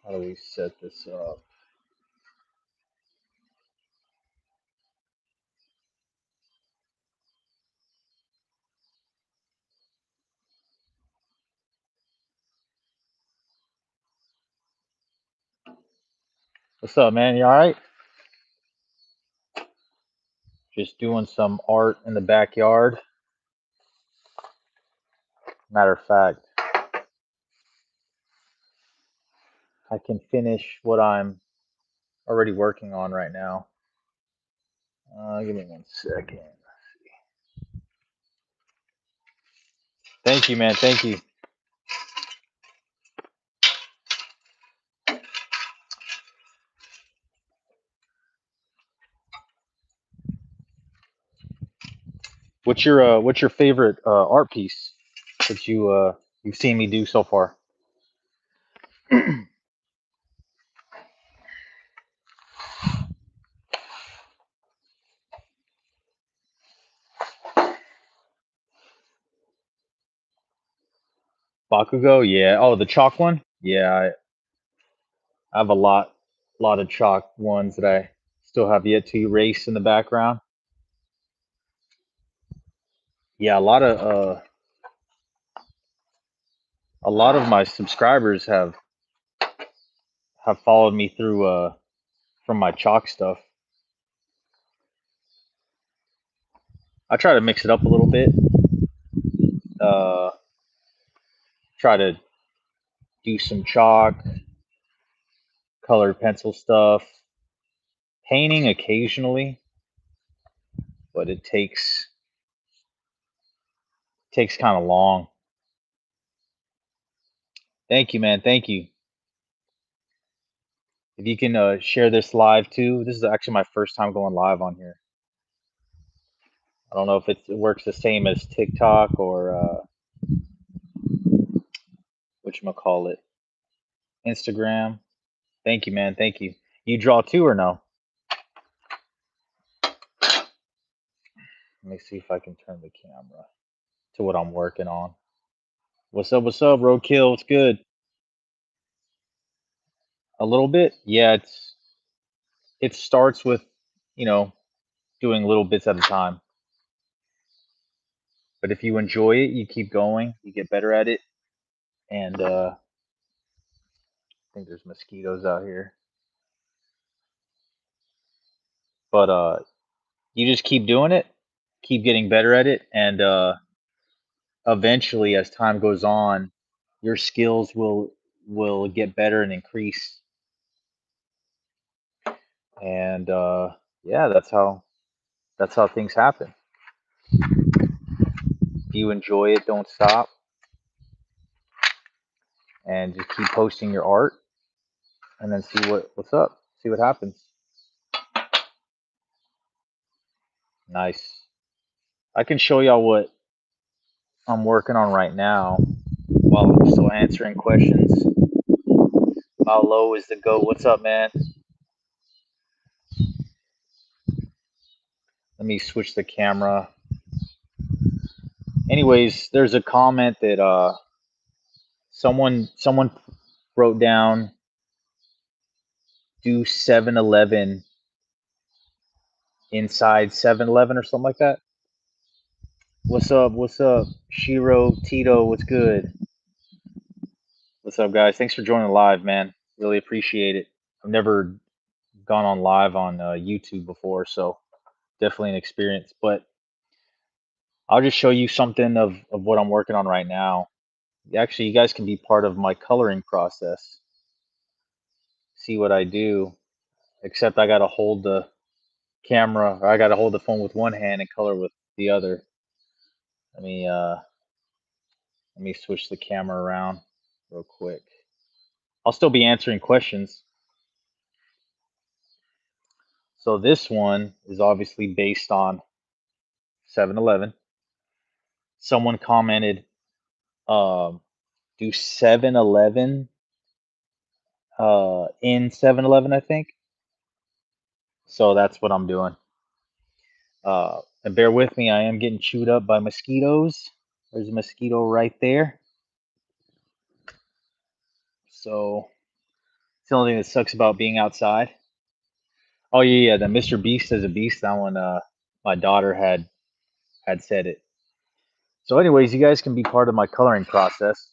How do we set this up? What's up, man? You all right? Just doing some art in the backyard. Matter of fact, I can finish what I'm already working on right now. Give me 1 second. Thank you, man. Thank you. What's your favorite art piece that you've seen me do so far? Bakugo, yeah. Oh, the chalk one? Yeah, I have a lot of chalk ones that I still have yet to erase in the background. Yeah, a lot of my subscribers have followed me through from my chalk stuff. I try to mix it up a little bit. Uh, Try to do some chalk, colored pencil stuff, painting occasionally, but it takes kind of long. Thank you, man. Thank you. If you can share this live too. This is actually my first time going live on here. I don't know if it works the same as TikTok or whatchamacallit, Instagram. Thank you, man. Thank you. You draw too or no? Let me see if I can turn the camera to what I'm working on. What's up? What's up, Roadkill? What's good? A little bit? Yeah, it starts with, you know, doing little bits at a time. But if you enjoy it, you keep going, you get better at it. And I think there's mosquitoes out here. But you just keep doing it, keep getting better at it, and eventually, as time goes on, your skills will get better and increase. And yeah, that's how things happen. If you enjoy it, don't stop, and just keep posting your art, and then see what's up, see what happens. Nice. I can show y'all what I'm working on right now while I'm still answering questions. How low is the goat? What's up, man? Let me switch the camera. Anyways, there's a comment that someone wrote down, do 7-Eleven inside 7-Eleven or something like that. What's up? What's up? Shiro, Tito, what's good? What's up, guys? Thanks for joining live, man. Really appreciate it. I've never gone on live on YouTube before, so definitely an experience. But I'll just show you something of what I'm working on right now. Actually, you guys can be part of my coloring process. See what I do, except I got to hold the camera, or I got to hold the phone with one hand and color with the other. Let me uh, let me switch the camera around real quick. I'll still be answering questions. So this one is obviously based on 7-Eleven. Someone commented, do 7-Eleven in 7-Eleven, I think. So that's what I'm doing. And bear with me, I am getting chewed up by mosquitoes. There's a mosquito right there. So It's the only thing that sucks about being outside. Oh yeah, the Mr. Beast as a beast. That one, my daughter had said it. So, anyways, you guys can be part of my coloring process.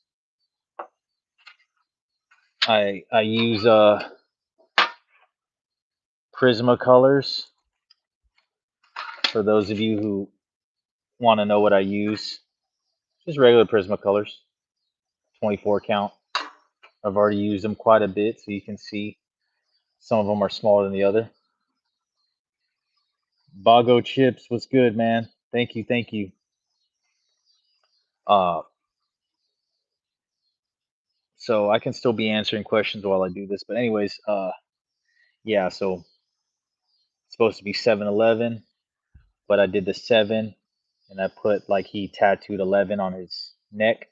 I use Prismacolors for those of you who want to know what I use. Just regular Prismacolors, 24 count. I've already used them quite a bit, so you can see some of them are smaller than the other. Bago Chips, what's good, man? Thank you, thank you. So I can still be answering questions while I do this, but anyways, yeah. So it's supposed to be 7-Eleven, but I did the 7, and I put like he tattooed 11 on his neck.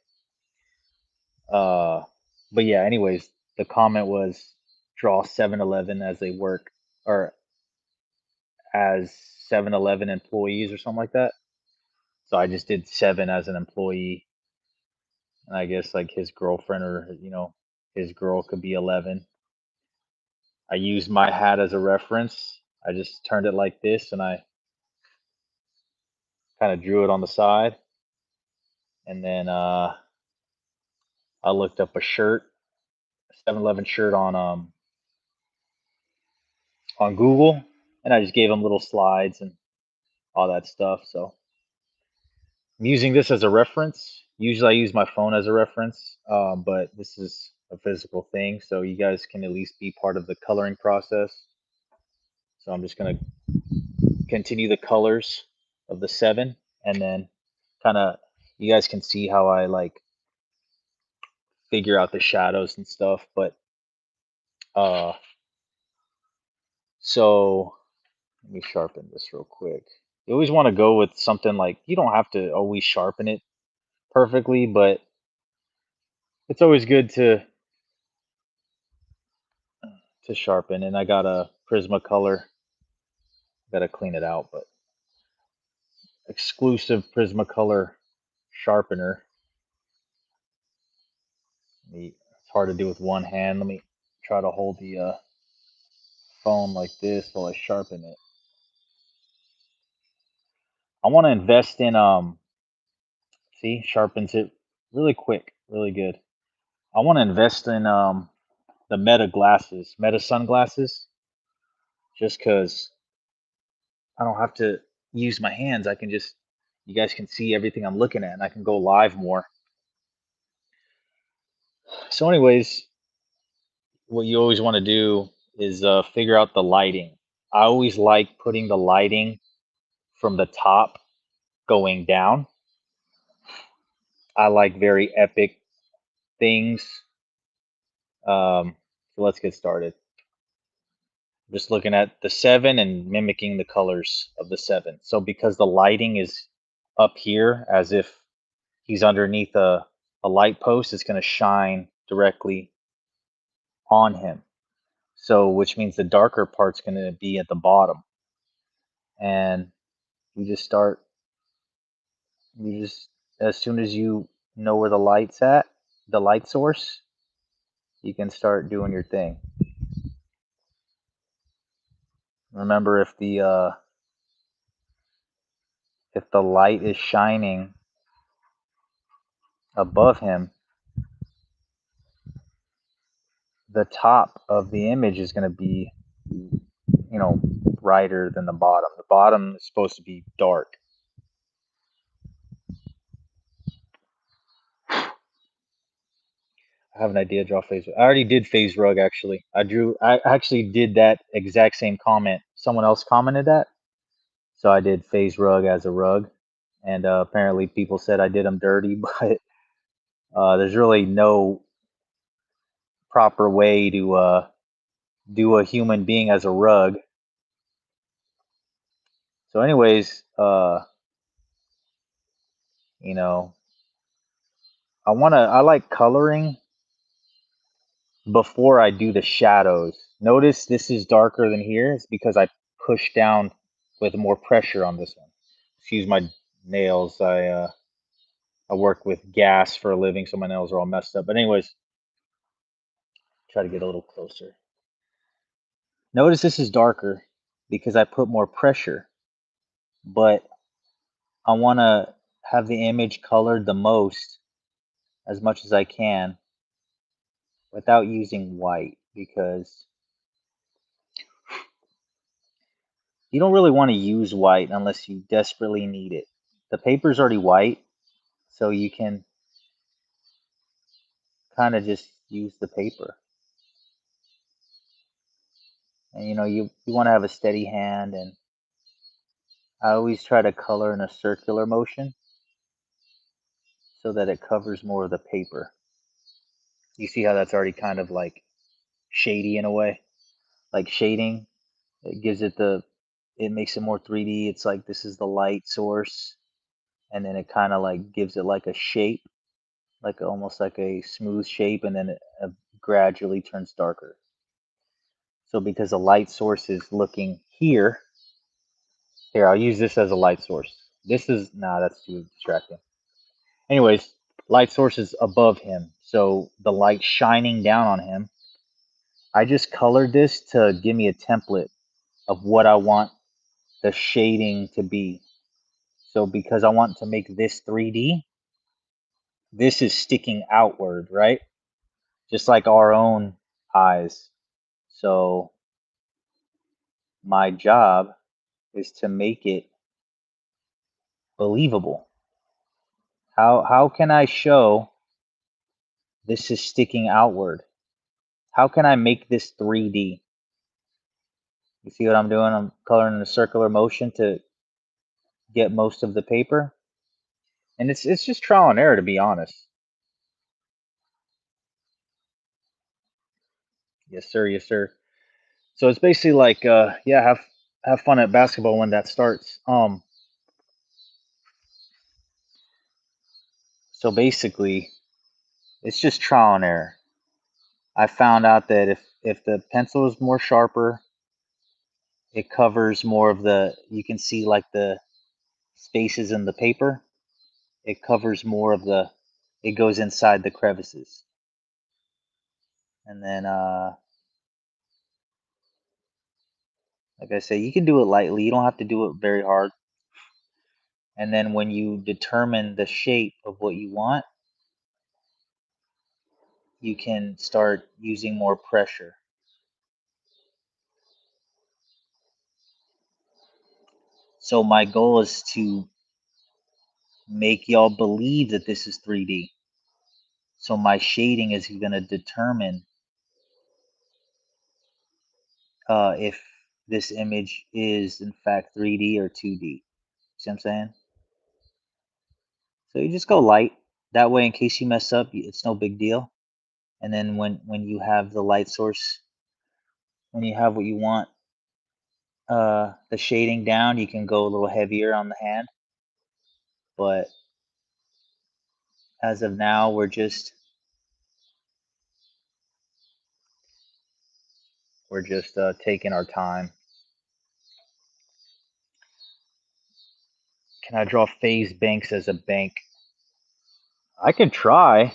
But yeah. Anyways, the comment was draw 7-Eleven as they work or as 7-Eleven employees or something like that. So I just did 7 as an employee, and I guess like his girlfriend or his girl could be 11. I used my hat as a reference. I just turned it like this, and I kind of drew it on the side, and then I looked up a shirt, a 7-Eleven shirt on Google, and I just gave them little slides and all that stuff. So I'm using this as a reference. Usually I use my phone as a reference, but this is a physical thing, so you guys can at least be part of the coloring process. So I'm just gonna continue the colors of the 7, and then kind of you guys can see how I like figure out the shadows and stuff. But so let me sharpen this real quick. You always want to go with something like, you don't have to always sharpen it perfectly, but it's always good to sharpen. And I got a Prismacolor. Got to clean it out, but exclusive Prismacolor sharpener. It's hard to do with one hand. Let me try to hold the phone like this while I sharpen it. I want to invest in see, sharpens it really quick, really good. I want to invest in the Meta sunglasses, just because I don't have to use my hands. I can just, you guys can see everything I'm looking at, and I can go live more. So, anyways, what you always want to do is figure out the lighting. I always like putting the lighting from the top going down. I like very epic things. So let's get started. Just looking at the 7 and mimicking the colors of the 7. So because the lighting is up here as if he's underneath a light post, it's going to shine directly on him. So which means the darker part's going to be at the bottom. And you just start, as soon as you know where the light's at, the light source, you can start doing your thing. Remember, if the light is shining above him, the top of the image is going to be, brighter than the bottom. The bottom is supposed to be dark. I have an idea. Draw phase. I already did phase rug. Actually, I actually did that exact same comment. Someone else commented that, so I did phase rug as a rug, and apparently people said I did them dirty, but there's really no proper way to do a human being as a rug. So, anyways, I like coloring before I do the shadows. Notice this is darker than here. It's because I push down with more pressure on this one. Excuse my nails. I work with gas for a living, so my nails are all messed up. But anyways, try to get a little closer. Notice this is darker because I put more pressure, but I want to have the image colored the most as much as I can without using white, because you don't really want to use white unless you desperately need it. The paper's already white, so you can kind of just use the paper. And you want to have a steady hand, and I always try to color in a circular motion so that it covers more of the paper. You see how that's already kind of like shady in a way? Like shading, it gives it it makes it more 3D. It's like this is the light source, and then it kind of like gives it like a shape, like almost like a smooth shape, and then it gradually turns darker. So because the light source is looking here, I'll use this as a light source. This is, nah, that's too distracting. Anyways, light source is above him. So the light shining down on him, I just colored this to give me a template of what I want the shading to be. So because I want to make this 3D, this is sticking outward, right? Just like our own eyes. So my job is to make it believable. How can I show this is sticking outward? How can I make this 3D? You see what I'm doing? I'm coloring in a circular motion to get most of the paper. And it's just trial and error, to be honest. Yes, sir. Yes, sir. So it's basically like, yeah, have fun at basketball when that starts. So basically, it's just trial and error. I found out that if the pencil is more sharper, it covers more of you can see like the spaces in the paper. It covers more of it goes inside the crevices. And then, like I say, you can do it lightly. You don't have to do it very hard. And then when you determine the shape of what you want, you can start using more pressure. So my goal is to make y'all believe that this is 3D. So my shading is going to determine if this image is in fact 3D or 2D. See what I'm saying? So you just go light. That way, in case you mess up, it's no big deal. And then when you have the light source, when you have what you want, the shading down, you can go a little heavier on the hand. But as of now, we're just taking our time. Can I draw FaZe Banks as a bank? I can try.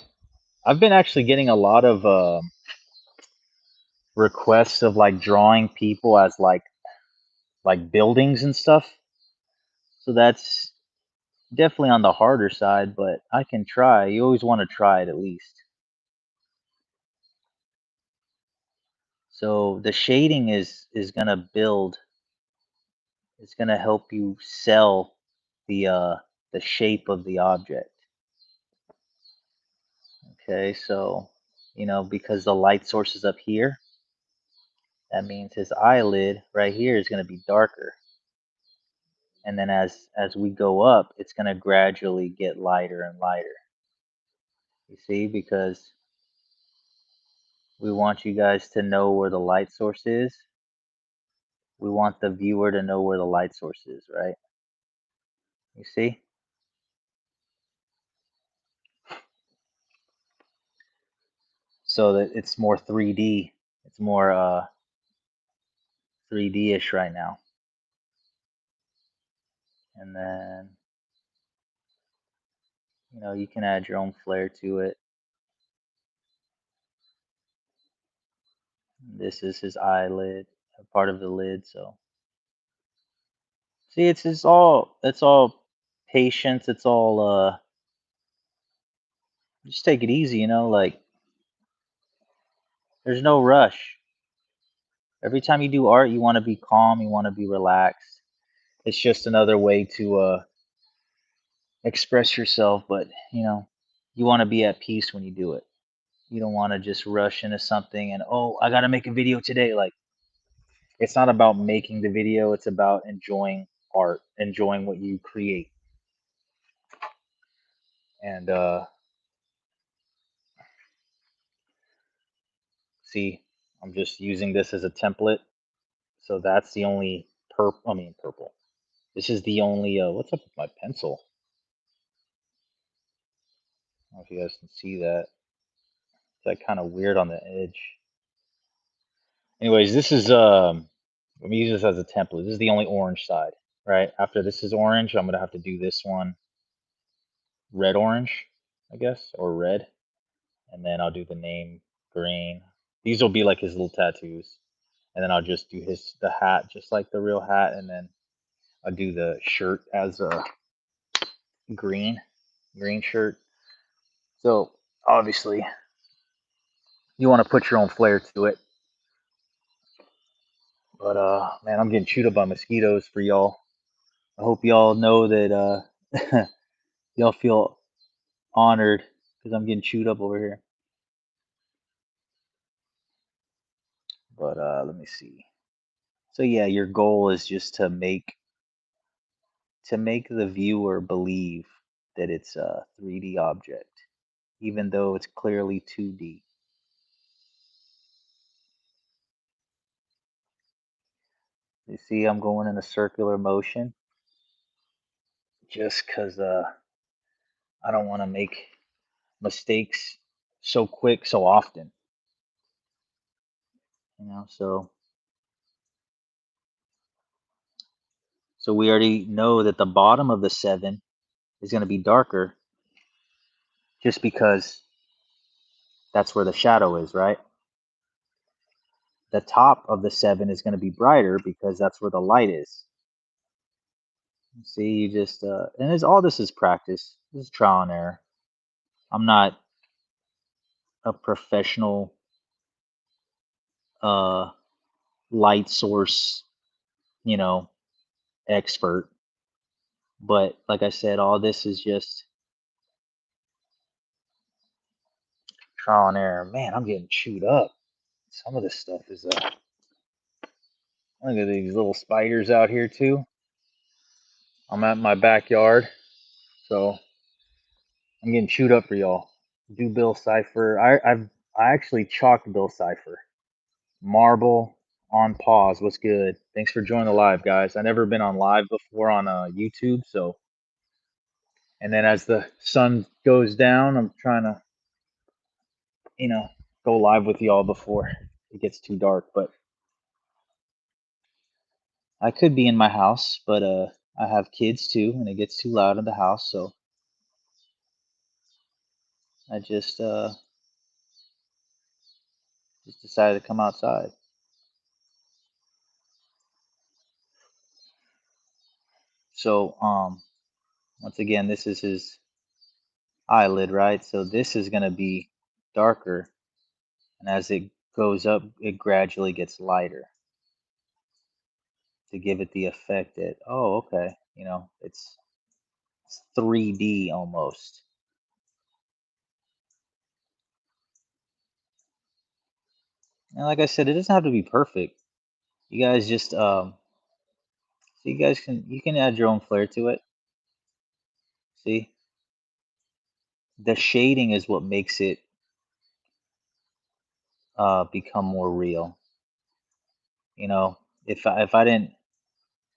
I've been actually getting a lot of requests of like drawing people as like buildings and stuff. So that's definitely on the harder side, but I can try. You always want to try it at least. So the shading is gonna build. It's gonna help you sell the shape of the object. Okay, so because the light source is up here, that means his eyelid right here is gonna be darker. And then as we go up, it's gonna gradually get lighter and lighter. You see, because we want you guys to know where the light source is. We want the viewer to know where the light source is, right? You see? So that it's more 3D. It's more 3D-ish right now. And then you can add your own flair to it. This is his eyelid. part of the lid. So see, it's all patience. It's all just take it easy, like there's no rush. Every time you do art, you want to be calm, you want to be relaxed. It's just another way to express yourself, but you want to be at peace when you do it. You don't want to just rush into something and, oh, I got to make a video today. Like, it's not about making the video, it's about enjoying art, enjoying what you create. And see, I'm just using this as a template. So that's the only purple. This is the only what's up with my pencil? I don't know if you guys can see that. It's like kind of weird on the edge. Anyways, this is let me use this as a template. This is the only orange side, right? After this is orange, I'm gonna have to do this one red orange, I guess, or red, and then I'll do the name green. These will be like his little tattoos, and then I'll just do the hat just like the real hat, and then I'll do the shirt as a green shirt. So obviously, you want to put your own flair to it. But man, I'm getting chewed up by mosquitoes for y'all. I hope y'all know that y'all feel honored because I'm getting chewed up over here. But let me see. So yeah, your goal is just to make the viewer believe that it's a 3D object, even though it's clearly 2D. You see, I'm going in a circular motion just because I don't want to make mistakes so quick, so often. So we already know that the bottom of the 7 is going to be darker just because that's where the shadow is, right? The top of the 7 is going to be brighter because that's where the light is. See, you just and all this is practice. This is trial and error. I'm not a professional uh light source, you know, expert, but like I said, all this is just trial and error. Man, I'm getting chewed up. Some of this stuff is look at these little spiders out here too. I'm at my backyard, so I'm getting chewed up for y'all. Do Bill Cipher. I actually chalked Bill Cipher. Marble on pause. What's good? Thanks for joining the live, guys. I never been on live before on YouTube, so and then as the sun goes down, I'm trying to go live with y'all before it gets too dark. But I could be in my house, but I have kids too, and it gets too loud in the house, so I just decided to come outside. So once again, this is his eyelid, right? So this is gonna be darker, and as it goes up, it gradually gets lighter to give it the effect that, oh, okay, it's 3D almost. And like I said, it doesn't have to be perfect. You guys just so you can add your own flair to it. See, the shading is what makes it become more real. If I didn't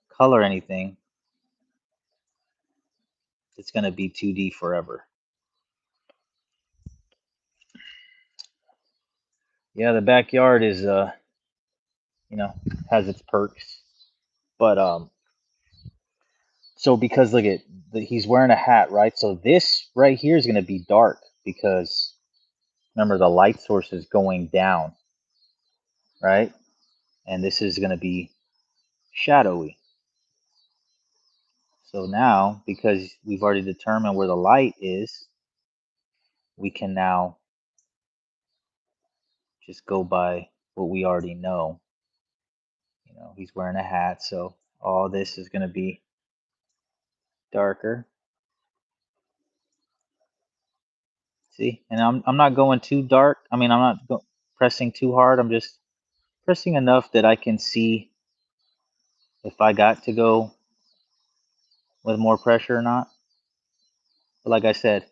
color anything, it's gonna be 2D forever. Yeah, the backyard is has its perks, but so because look at he's wearing a hat, right? So this right here is gonna be dark because remember the light source is going down, right? and this is going to be shadowy. So now, because we've already determined where the light is, we can now just go by what we already know. You know, he's wearing a hat, so all this is going to be darker. See, and I'm not going too dark. I mean, I'm not pressing too hard. I'm just pressing enough that I can see if I got to go with more pressure or not. But like I said,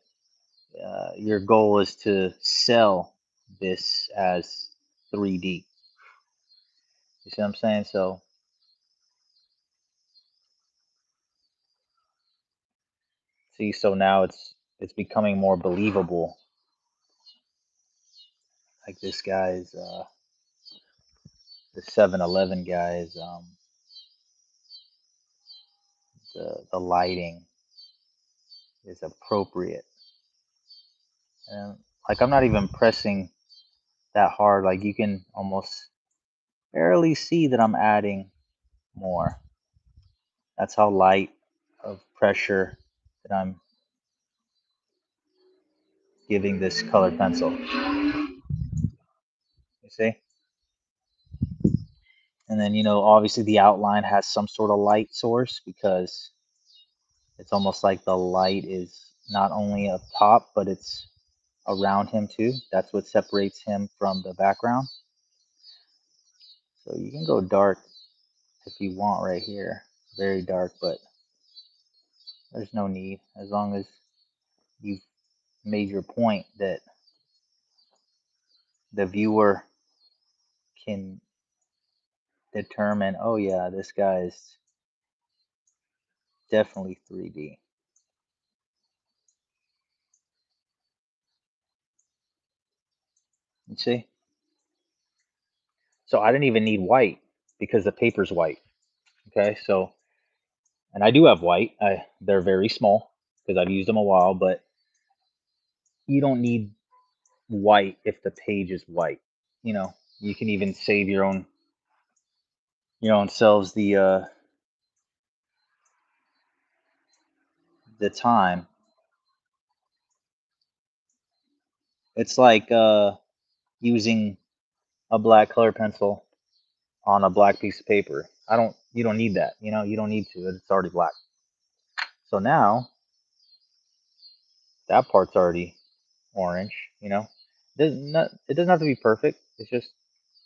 your goal is to sell this as 3D. You see what I'm saying? So see, so now it's becoming more believable. Like this guy's the 7-Eleven guys, the lighting is appropriate, and like I'm not even pressing that hard. Like you can almost barely see that I'm adding more. That's how light of pressure that I'm giving this colored pencil. You see? And then, you know, obviously the outline has some sort of light source because it's almost like the light is not only up top, but it's around him too. That's what separates him from the background. So you can go dark if you want right here, very dark, but there's no need as long as you've made your point that the viewer can determine, oh yeah, this guy's definitely 3D. You see? So I didn't even need white because the paper's white. Okay, so, and I do have white. They're very small because I've used them a while, but you don't need white if the page is white. You know, you can even save your own selves the time. It's like using a black color pencil on a black piece of paper. You don't need that. You know, you don't need to. It's already black. So now that part's already orange. You know, it doesn't have to be perfect. It's just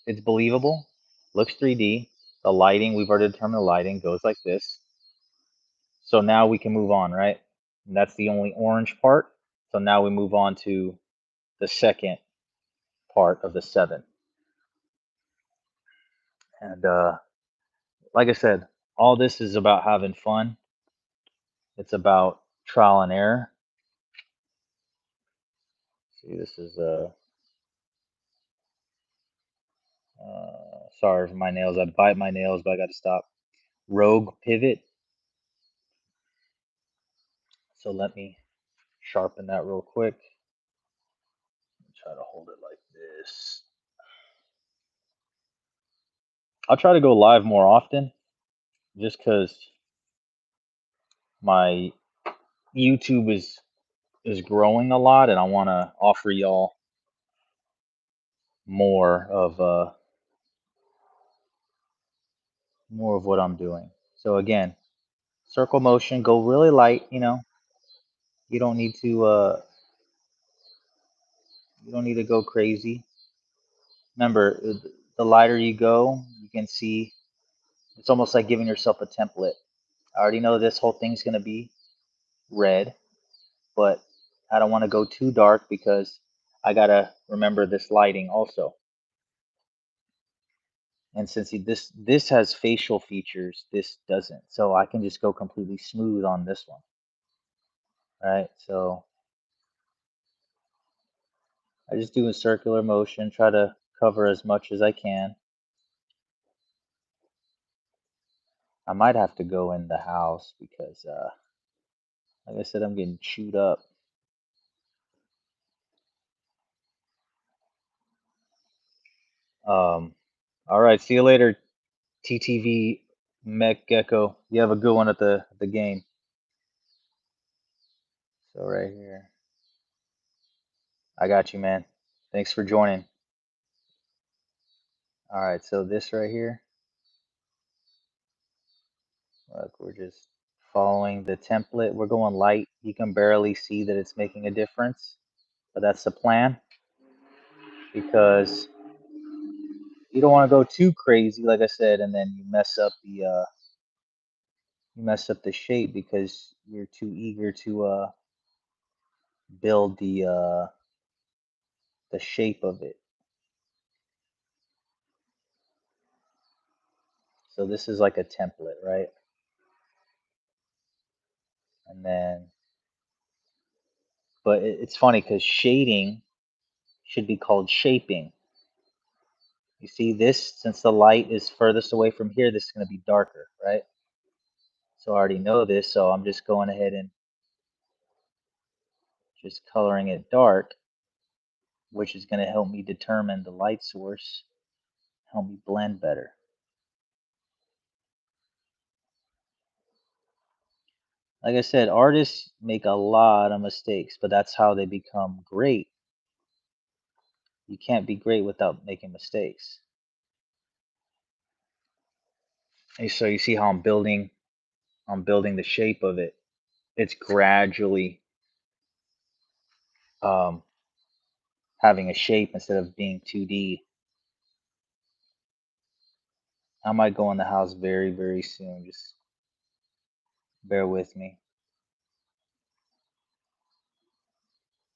it's believable. Looks 3D. The lighting, we've already determined the lighting goes like this. So now we can move on, right? And that's the only orange part. So now we move on to the second part of the 7. And like I said, all this is about having fun. It's about trial and error. See, this is sorry for my nails. I bite my nails, but I got to stop. Rogue pivot. So let me sharpen that real quick. Try to hold it like this. I'll try to go live more often just because my YouTube is growing a lot and I want to offer y'all more of what I'm doing. So again, circle motion, go really light, you know. You don't need to go crazy. Remember, the lighter you go, you can see it's almost like giving yourself a template. I already know this whole thing's going to be red, but I don't want to go too dark because I got to remember this lighting also. And since this has facial features, this doesn't. So I can just go completely smooth on this one. Right? So I just do a circular motion, try to cover as much as I can. I might have to go in the house because like I said, I'm getting chewed up. All right, see you later. TTV Mech Gecko. You have a good one at the game. So right here. I got you, man. Thanks for joining. All right, so this right here. Look, we're just following the template. We're going light. You can barely see that it's making a difference, but that's the plan because you don't want to go too crazy, like I said, and then you mess up the shape because you're too eager to build the shape of it. So this is like a template, right? And then, but it's funny because shading should be called shaping. You see this, since the light is furthest away from here, this is going to be darker, right? So I already know this, so I'm just going ahead and just coloring it dark, which is going to help me determine the light source, help me blend better. Like I said, artists make a lot of mistakes, but that's how they become great. You can't be great without making mistakes. And so you see how I'm building the shape of it. It's gradually having a shape instead of being 2D. I might go in the house very, very soon. Just bear with me.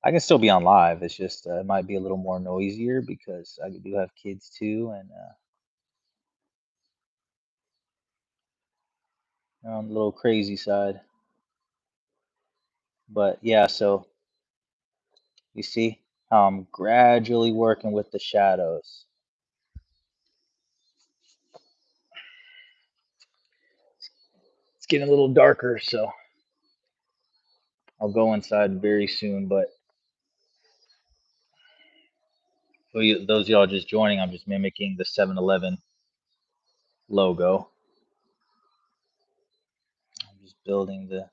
I can still be on live. It's just it might be a little more noisier because I do have kids too, and they're on the little crazy side. But yeah, so you see how I'm gradually working with the shadows. It's getting a little darker, so I'll go inside very soon. But for you, those of y'all just joining, I'm just mimicking the 7-Eleven logo. I'm just building the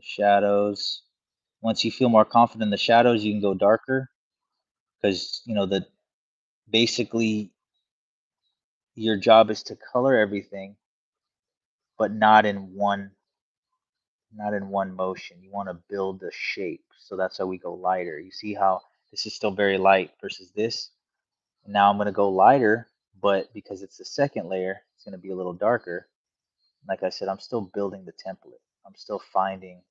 shadows. Once you feel more confident in the shadows, you can go darker because you know that basically your job is to color everything, but not in one motion. You want to build the shape, so that's how we go lighter. You see how this is still very light versus this. And now I'm going to go lighter, but because it's the second layer, it's going to be a little darker. Like I said, I'm still building the template. I'm still finding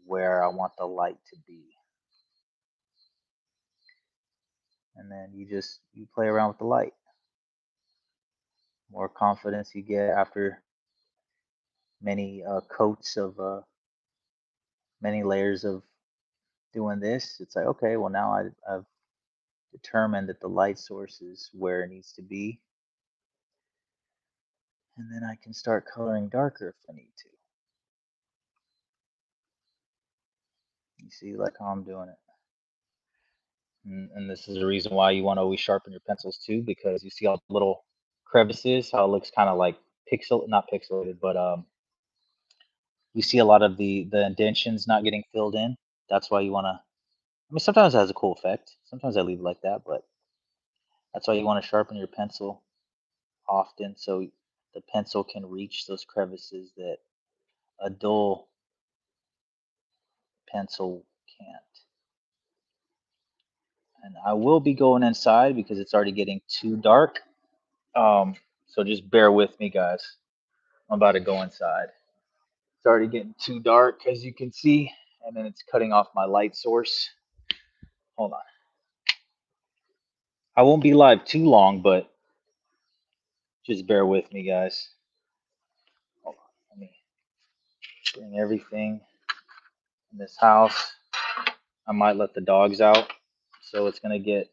where I want the light to be. And then you play around with the light. More confidence you get after many coats of many layers of doing this. It's like, okay, well now I've determined that the light source is where it needs to be, and then I can start coloring darker if I need to. You see, like how I'm doing it. And this is the reason why you want to always sharpen your pencils too, because you see all the little crevices, how it looks kind of like not pixelated, but you see a lot of the indentions not getting filled in. That's why you want to. I mean, sometimes it has a cool effect. Sometimes I leave it like that, but that's why you want to sharpen your pencil often, so the pencil can reach those crevices that a dull pencil can't. And I will be going inside because it's already getting too dark. So just bear with me, guys. I'm about to go inside. It's already getting too dark, as you can see, and then it's cutting off my light source. Hold on. I won't be live too long, but just bear with me, guys. Hold on. Let me bring everything in this house. I might let the dogs out, so it's going to get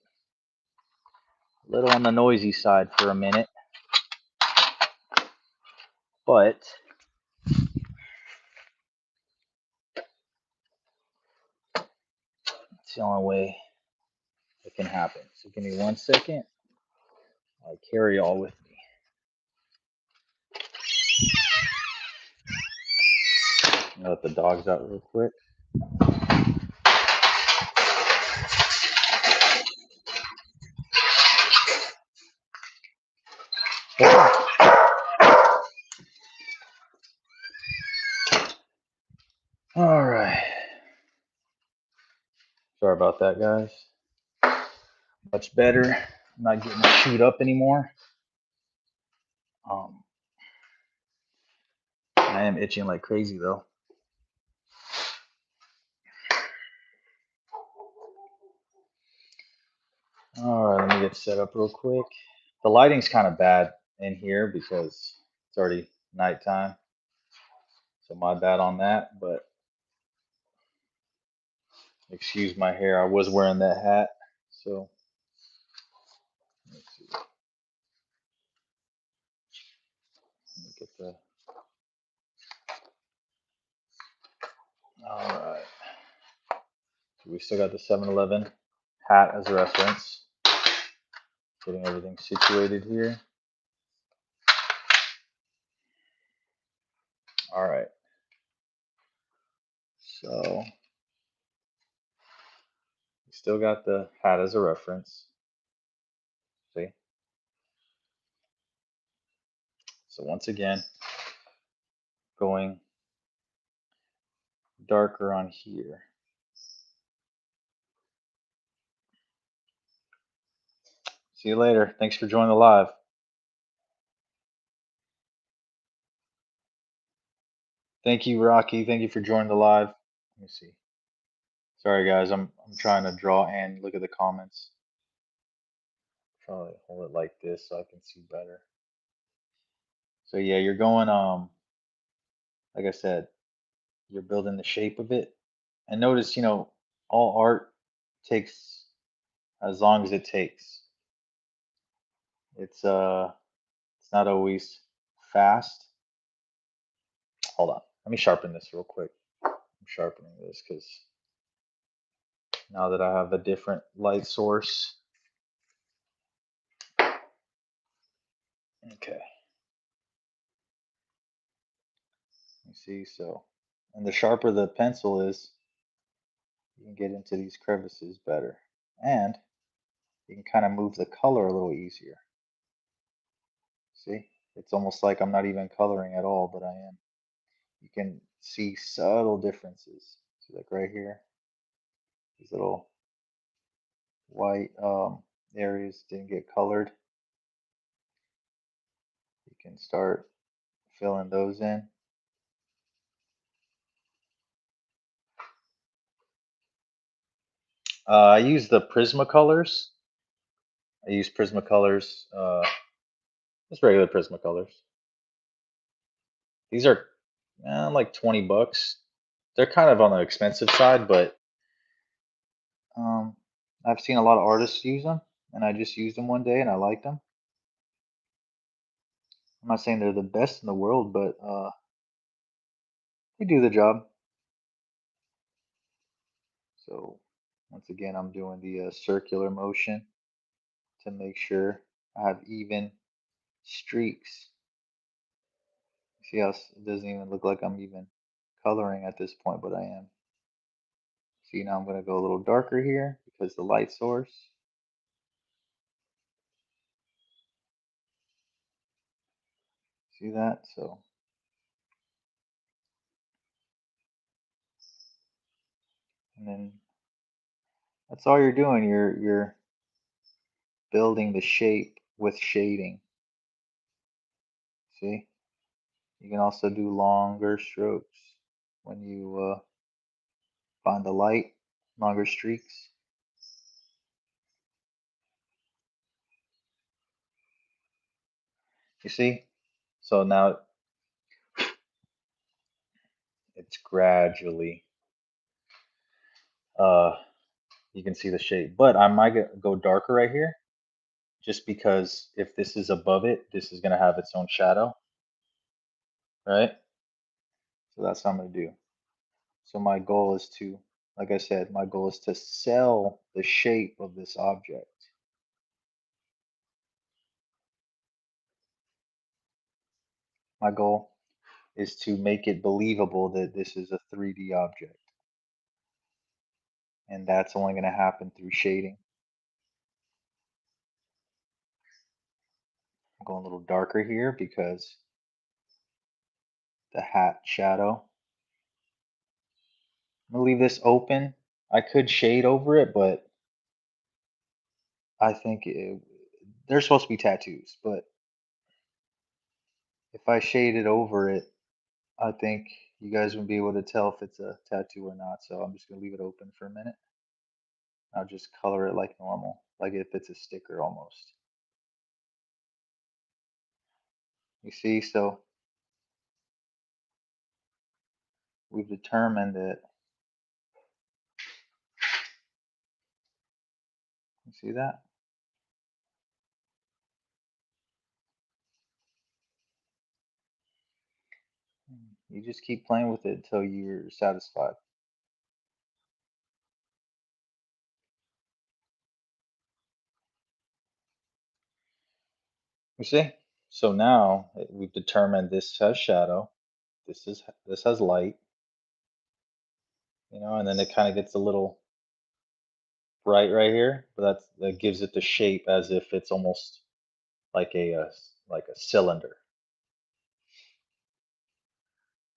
a little on the noisy side for a minute. But it's the only way it can happen. So give me 1 second. I'll carry all with me. Let the dogs out real quick. All right. Sorry about that, guys. Much better. I'm not getting chewed up anymore. Um, I am itching like crazy though. All right, let me get set up real quick. The lighting's kind of bad in here because it's already nighttime. So my bad on that, but excuse my hair. I was wearing that hat. So let's see. Let me get the. All right. So we still got the 7-Eleven hat as a reference. Getting everything situated here. All right. So we still got the hat as a reference. See? So once again, going darker on here. See you later. Thanks for joining the live. Thank you, Rocky. Thank you for joining the live. Let me see. Sorry, guys. I'm trying to draw and look at the comments. Try to hold it like this so I can see better. So yeah, you're going like I said, you're building the shape of it. And notice, all art takes as long as it takes. It's not always fast. Hold on. Let me sharpen this real quick. I'm sharpening this because now that I have a different light source. Okay. You see, so, and the sharper the pencil is, you can get into these crevices better. And you can kind of move the color a little easier. See, it's almost like I'm not even coloring at all, but I am. You can see subtle differences. See, like right here, these little white areas didn't get colored. You can start filling those in. I use the Prismacolors. I use Prismacolors, just regular Prismacolors. These are like 20 bucks. They're kind of on the expensive side, but I've seen a lot of artists use them, and I just used them one day and I liked them. I'm not saying they're the best in the world, but they do the job. So once again, I'm doing the circular motion to make sure I have even streaks. See how it doesn't even look like I'm even coloring at this point, but I am. See, now I'm going to go a little darker here because the light source. See that? So and then that's all you're doing. You're building the shape with shading. See? You can also do longer strokes when you find the light, longer streaks. You see? So now it's gradually uh you can see the shape. But I might go darker right here just because if this is above it, this is going to have its own shadow, right? So that's what I'm going to do. So my goal is to, like I said, my goal is to sell the shape of this object. My goal is to make it believable that this is a 3D object. And that's only going to happen through shading. I'm going a little darker here because the hat shadow. I'm going to leave this open. I could shade over it, but I think they're supposed to be tattoos. But if I shaded over it, I think you guys would be able to tell if it's a tattoo or not. So I'm just going to leave it open for a minute. I'll just color it like normal, like if it's a sticker almost. You see, so we've determined that, you see that? You just keep playing with it until you're satisfied. You see? So now we've determined this has shadow, this has light, and then it kind of gets a little bright right here, but that gives it the shape as if it's almost like a cylinder.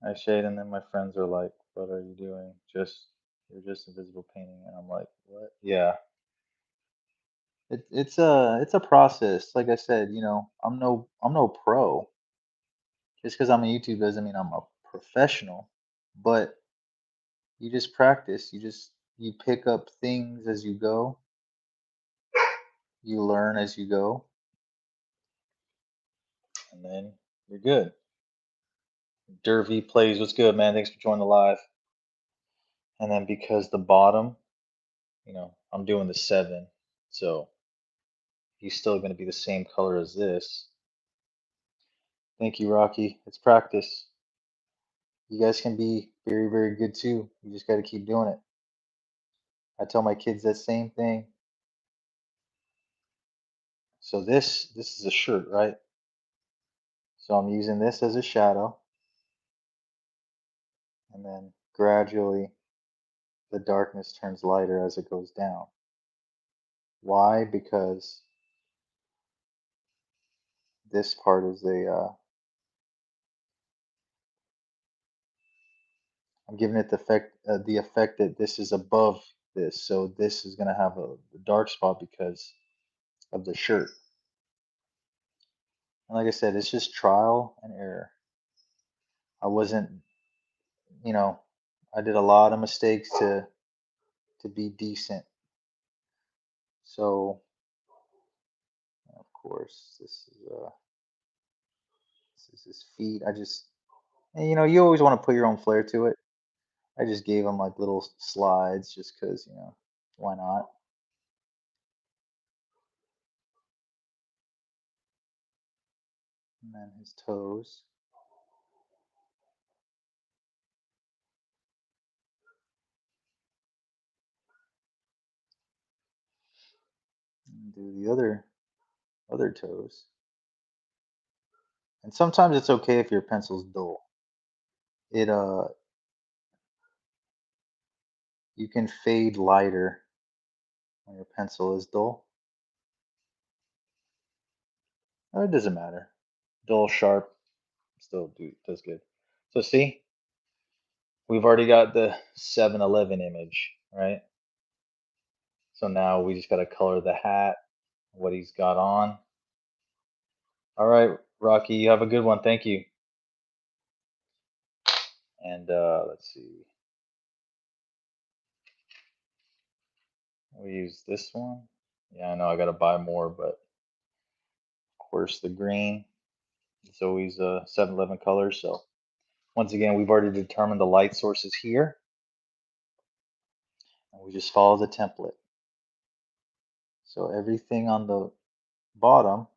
I shade, and then my friends are like, "What are you doing? You're just invisible painting," and I'm like, "What?" Yeah, it's a process. Like I said, I'm no pro. Just because I'm on YouTube doesn't mean I'm a professional. But you just practice. You pick up things as you go. You learn as you go, and then you're good. Dervy plays. What's good, man? Thanks for joining the live. And then because the bottom, I'm doing the 7, so he's still going to be the same color as this. Thank you, Rocky. It's practice. You guys can be very, very good too. You just got to keep doing it. I tell my kids that same thing. So this is a shirt, right? So I'm using this as a shadow, and then gradually the darkness turns lighter as it goes down. Why? Because this part is I'm giving it the effect that this is above this. So this is going to have a dark spot because of the shirt. And like I said, it's just trial and error. I wasn't, you know, I did a lot of mistakes to be decent. So of course this is his feet. And, you always want to put your own flair to it. I just gave him like little slides just because, why not? And then his toes. And do the other toes. And sometimes it's okay if your pencil's dull. It you can fade lighter when your pencil is dull. It doesn't matter. Dull, sharp, still does good. So see, we've already got the 7-Eleven image, right? So now we just got to color the hat, what he's got on. All right, Rocky, you have a good one. Thank you. And let's see. We use this one. Yeah, I know I got to buy more, but of course the green is always a 7-Eleven color. So once again, we've already determined the light sources here. And we just follow the template. So everything on the bottom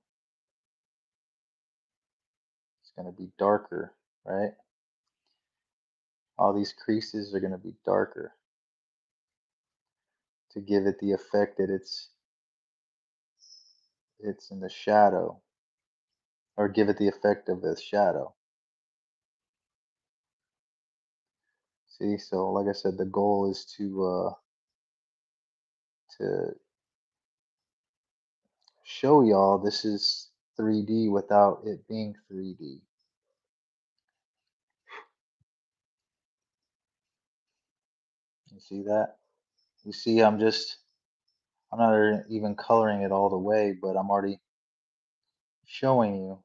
is going to be darker, right? All these creases are going to be darker to give it the effect that it's in the shadow, or give it the effect of the shadow. See, so like I said, the goal is to show y'all this is 3D without it being 3D. You see that? You see, I'm not even coloring it all the way, but I'm already showing you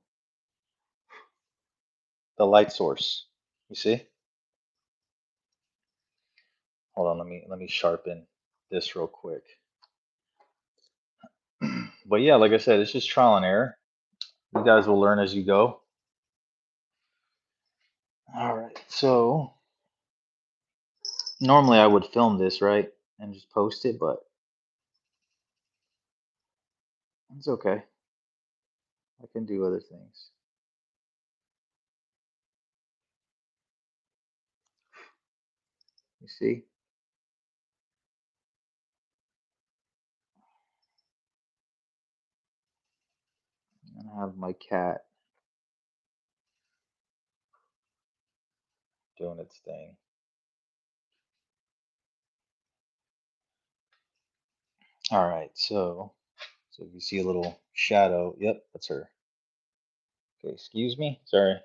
the light source. You see? Hold on, let me sharpen this real quick. But yeah, like I said, it's just trial and error. You guys will learn as you go. All right, so normally I would film this, right, and just post it, but it's okay. I can do other things. You see? And I have my cat doing its thing. All right, so if you see a little shadow, yep, that's her. Okay, excuse me, sorry.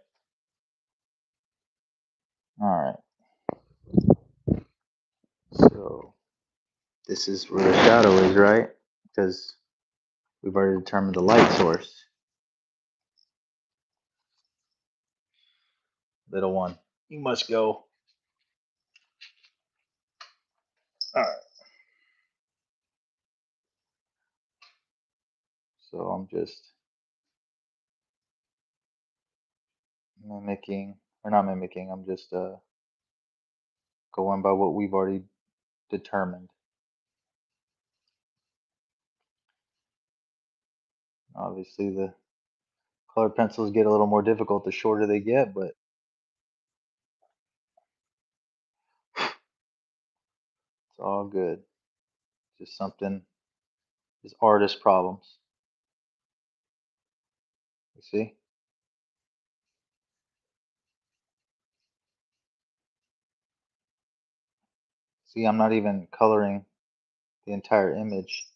All right, so this is where the shadow is, right? Because we've already determined the light source. Little one, you must go. All right. So I'm just mimicking, or not mimicking, I'm just going by what we've already determined. Obviously, the colored pencils get a little more difficult the shorter they get, but it's all good. Just something, just artist problems. You see? See, I'm not even coloring the entire image.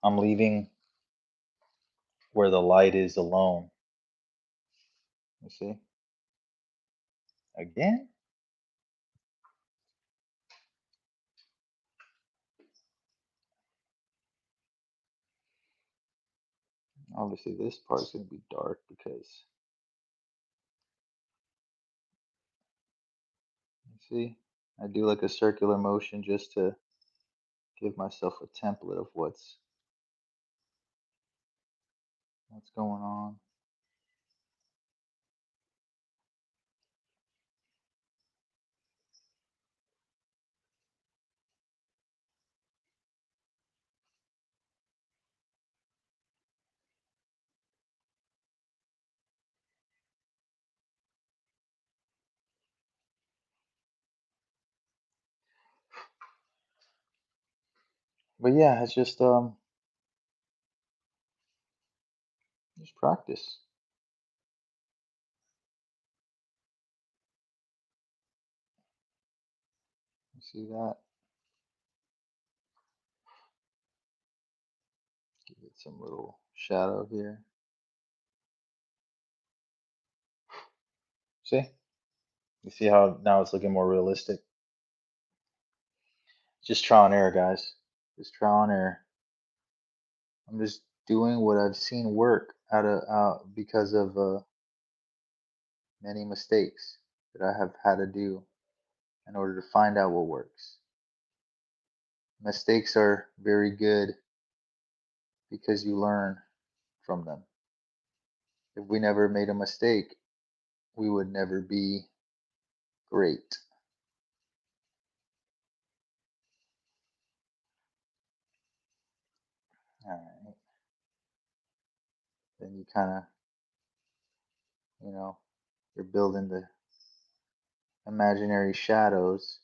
I'm leaving where the light is alone. You see? Again? Obviously, this part is going to be dark because, you see, I do like a circular motion just to give myself a template of what's going on. But yeah, it's just practice. You see that? Give it some little shadow here. See? You see how now it's looking more realistic? Just trial and error, guys. Just trial and error. I'm just doing what I've seen work out because of many mistakes that I have had to do in order to find out what works. Mistakes are very good because you learn from them. If we never made a mistake, we would never be great. All right. Then you kind of, you know, you're building the imaginary shadows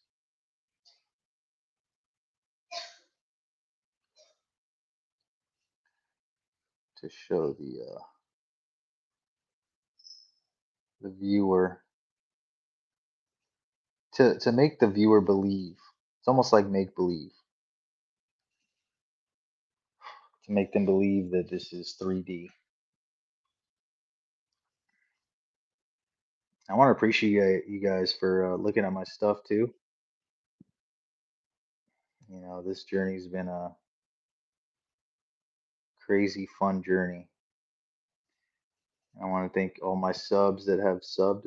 to show the viewer to make the viewer believe. It's almost like make believe, to make them believe that this is 3D. I want to appreciate you guys for looking at my stuff too. You know, this journey's been a crazy fun journey. I want to thank all my subs that have subbed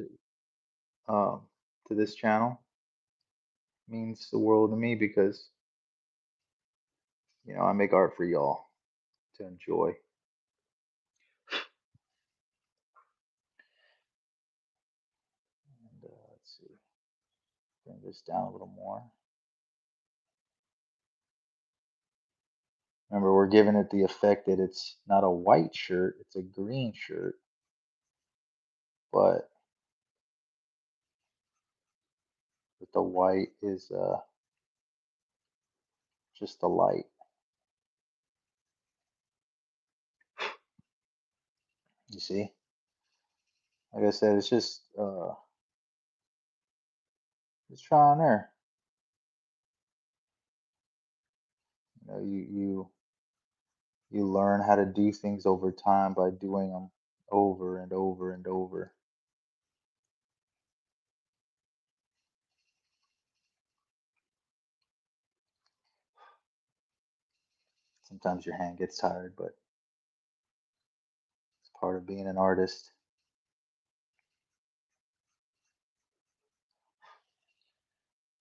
um, to this channel. It means the world to me because, you know, I make art for y'all to enjoy. And let's see, bring this down a little more. Remember, we're giving it the effect that it's not a white shirt, it's a green shirt, but the white is just the light. You see? Like I said, it's just trial and error. You know, you learn how to do things over time by doing them over and over and over. Sometimes your hand gets tired, but it's part of being an artist.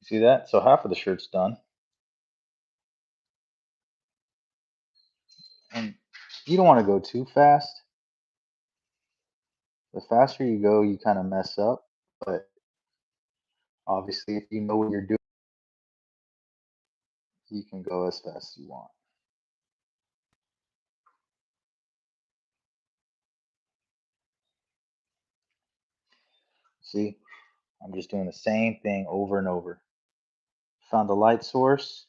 You see that? So half of the shirt's done. And you don't want to go too fast. The faster you go, you kind of mess up. But obviously, if you know what you're doing, you can go as fast as you want. See, I'm just doing the same thing over and over. Found the light source.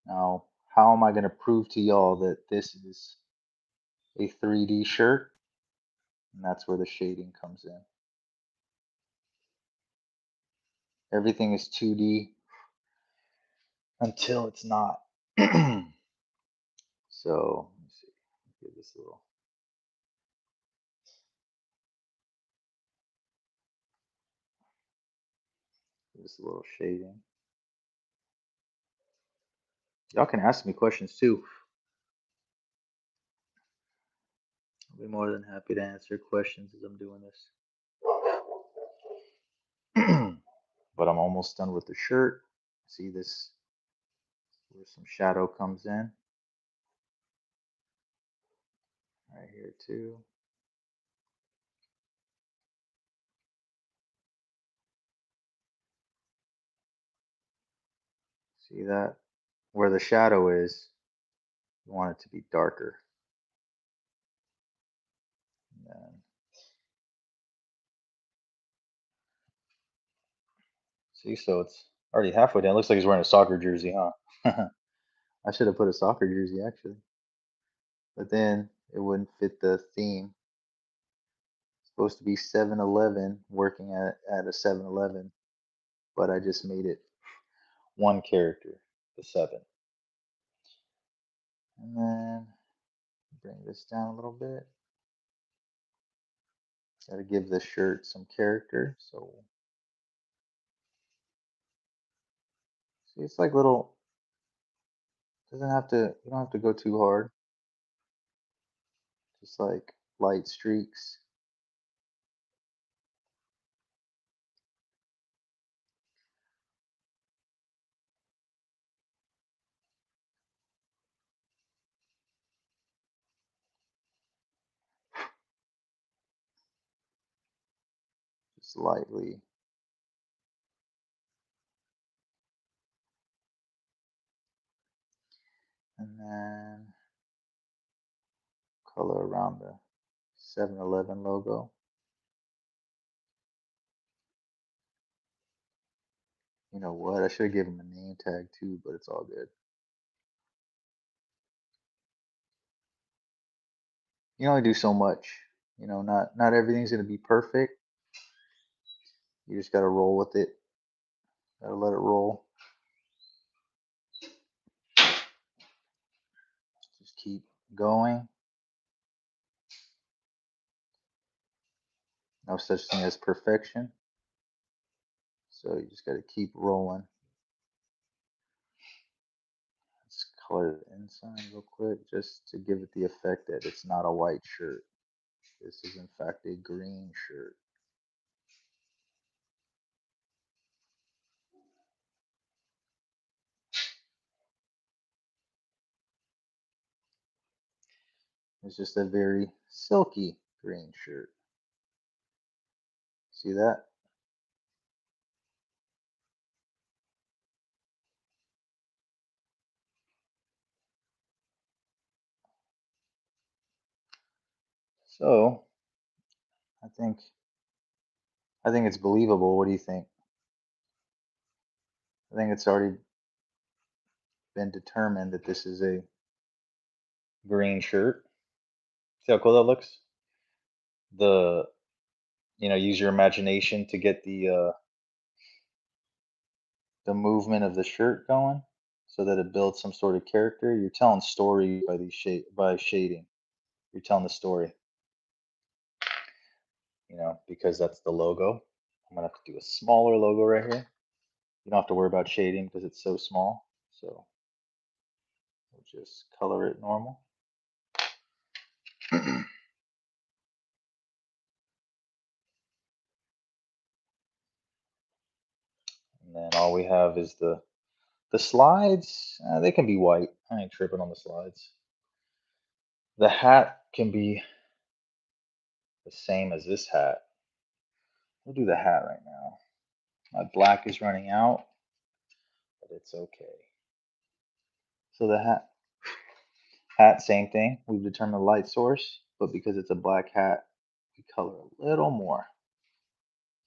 Now, how am I going to prove to y'all that this is a 3D shirt? And that's where the shading comes in. Everything is 2D until it's not. So, let me see. Give this a little shading. Y'all can ask me questions too. I'll be more than happy to answer questions as I'm doing this. But I'm almost done with the shirt. See this, where some shadow comes in. Right here too. See that? Where the shadow is, you want it to be darker. And then, see, so it's already halfway done. It looks like he's wearing a soccer jersey, huh? I should have put a soccer jersey actually. But then it wouldn't fit the theme. It's supposed to be 7-Eleven, working at a 7-Eleven, but I just made it one character, the 7. And then bring this down a little bit. Got to give this shirt some character. So see, it's like little. Doesn't have to. You don't have to go too hard. Just like light streaks. Just lightly. And then color around the 7-Eleven logo. You know what? I should have given him a name tag too, but it's all good. You only do so much. You know, not everything's gonna be perfect. You just gotta roll with it. Gotta let it roll. Just keep going. No such thing as perfection. So you just gotta keep rolling. Let's color the inside real quick just to give it the effect that it's not a white shirt. This is in fact a green shirt. It's just a very silky green shirt. See that? So I think it's believable. What do you think? I think it's already been determined that this is a green shirt. See how cool that looks? The use your imagination to get the movement of the shirt going so that it builds some sort of character. You're telling story by by shading. You're telling the story, because that's the logo. I'm gonna have to do a smaller logo right here. You don't have to worry about shading because it's so small. So we'll just color it normal. And then all we have is the slides. They can be white. I ain't tripping on the slides. The hat can be the same as this hat. We'll do the hat right now. My black is running out, but it's okay. So the hat, same thing. We've determined the light source, but because it's a black hat, we color a little more.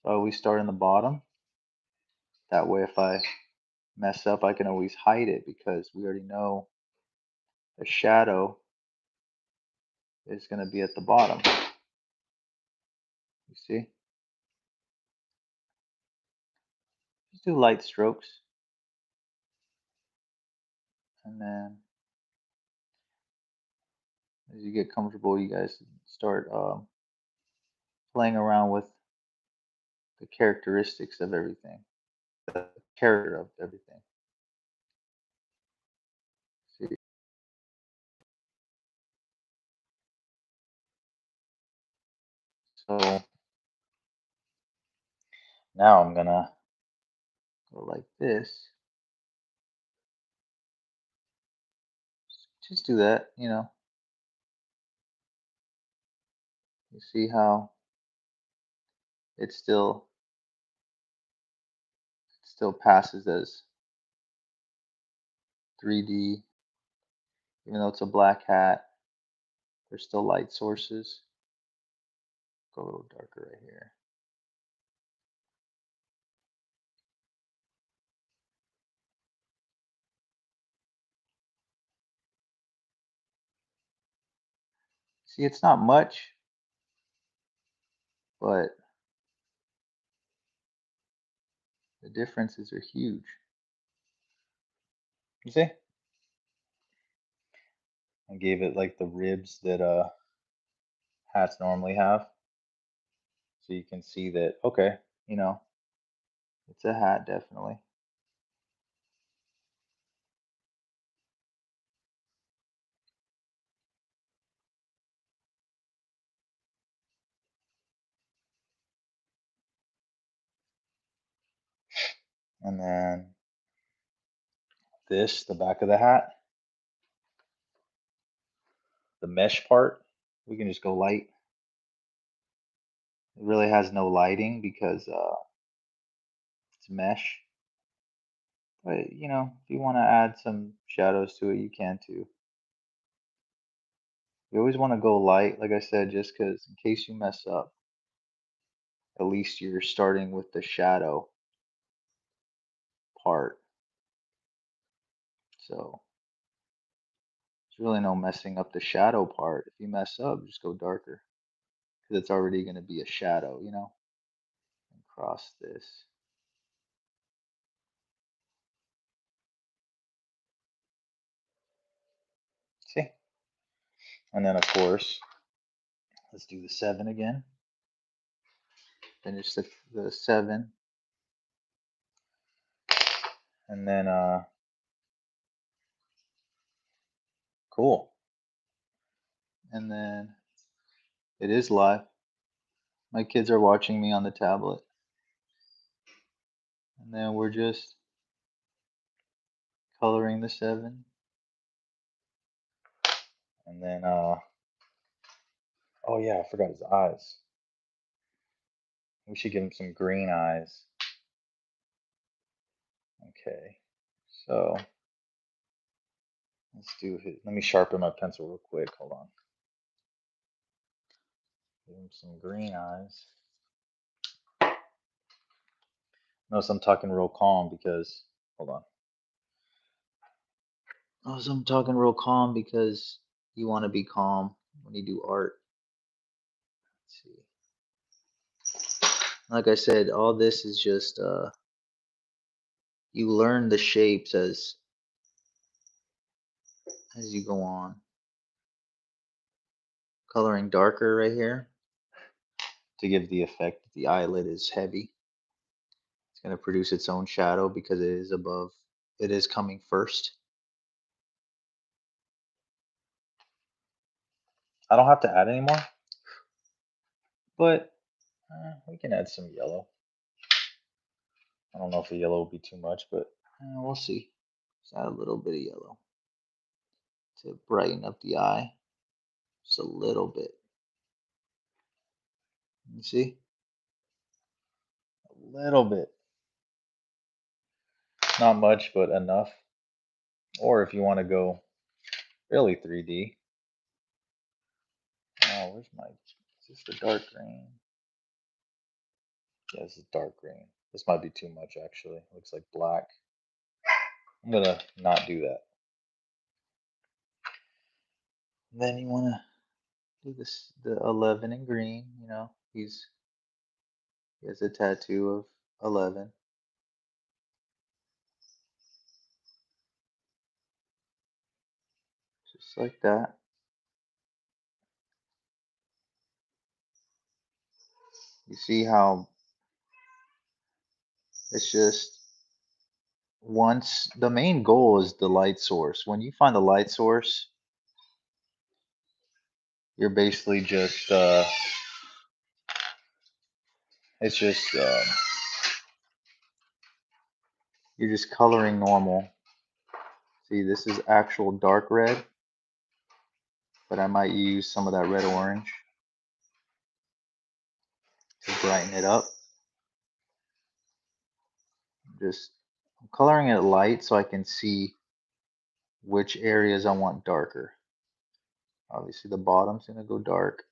So we start in the bottom. That way, if I mess up, I can always hide it because we already know the shadow is going to be at the bottom. You see? Just do light strokes. And then as you get comfortable, you guys start playing around with the characteristics of everything, the character of everything. See? So now I'm going to go like this. Just do that, You see how it still passes as 3D, even though it's a black hat. There's still light sources. Go a little darker right here. See, it's not much, but the differences are huge. You see? I gave it like the ribs that hats normally have. So you can see that, okay, it's a hat definitely. And then the back of the hat, the mesh part, we can just go light. It really has no lighting because it's mesh. But if you want to add some shadows to it, you can too. You always want to go light, like I said, just because in case you mess up, at least you're starting with the shadow part. So there's really no messing up the shadow part. If you mess up, just go darker because it's already going to be a shadow, across this. See? And then, of course, let's do the 7 again. Finish the 7. And then, cool. And then it is live. My kids are watching me on the tablet. And then we're just coloring the 7. And then, oh yeah, I forgot his eyes. We should give him some green eyes. Okay, so let's do his. Let me sharpen my pencil real quick. Hold on. Give him some green eyes. Notice I'm talking real calm because, hold on. Notice I'm talking real calm because you want to be calm when you do art. Let's see. Like I said, all this is just, you learn the shapes as you go on. Coloring darker right here to give the effect that the eyelid is heavy. It's going to produce its own shadow because it is above, it is coming first. I don't have to add any more, but we can add some yellow. I don't know if the yellow will be too much, but we'll see. Just add a little bit of yellow to brighten up the eye. Just a little bit. You see? A little bit. Not much, but enough. Or if you want to go really 3D. Oh, where's my, is this the dark green? Yeah, this is dark green. This might be too much actually. Looks like black. I'm gonna not do that. And then you wanna do this, the 11 in green, you know, he has a tattoo of 11. Just like that. You see how it's just, once the main goal is the light source. When you find the light source, you're basically just it's just you're just coloring normal. See, this is actual dark red, but I might use some of that red orange to brighten it up. Just I'm coloring it light so I can see which areas I want darker. Obviously the bottom's gonna go dark.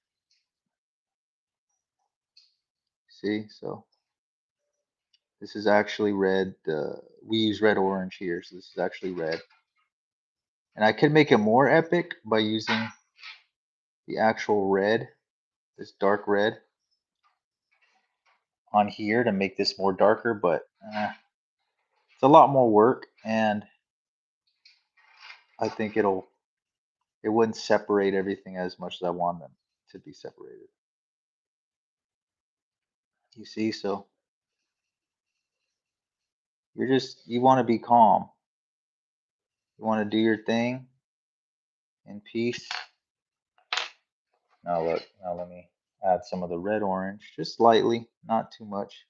See, so this is actually red. We use red orange here, so this is actually red. And I could make it more epic by using the actual red, this dark red on here to make this more darker, but it's a lot more work, and I think it wouldn't separate everything as much as I want them to be separated. You see, so you want to be calm. You want to do your thing in peace. Now look, now let me add some of the red orange, just lightly, not too much.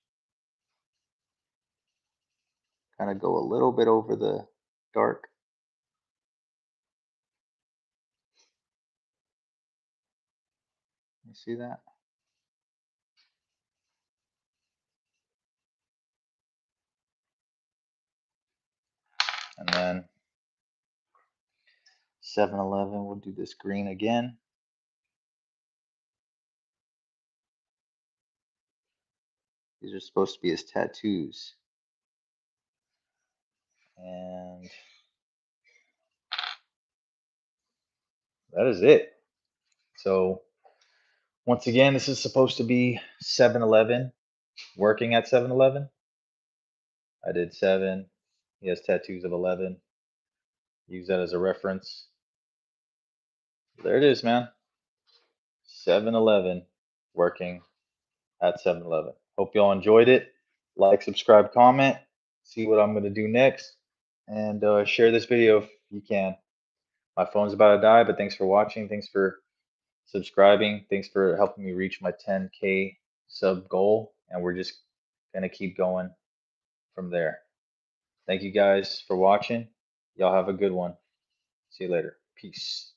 Kind of go a little bit over the dark. You see that? And then 7-Eleven, we'll do this green again. These are supposed to be his tattoos. And that is it. So once again, this is supposed to be 7-Eleven. working at 7-Eleven. I did 7. He has tattoos of 11. Use that as a reference. There it is, man. 7-Eleven, working at 7-Eleven. Hope y'all enjoyed it. Like, subscribe, comment. See what I'm going to do next. And share this video if you can. My phone's about to die, but thanks for watching. Thanks for subscribing. Thanks for helping me reach my 10K sub goal. And we're just going to keep going from there. Thank you guys for watching. Y'all have a good one. See you later. Peace.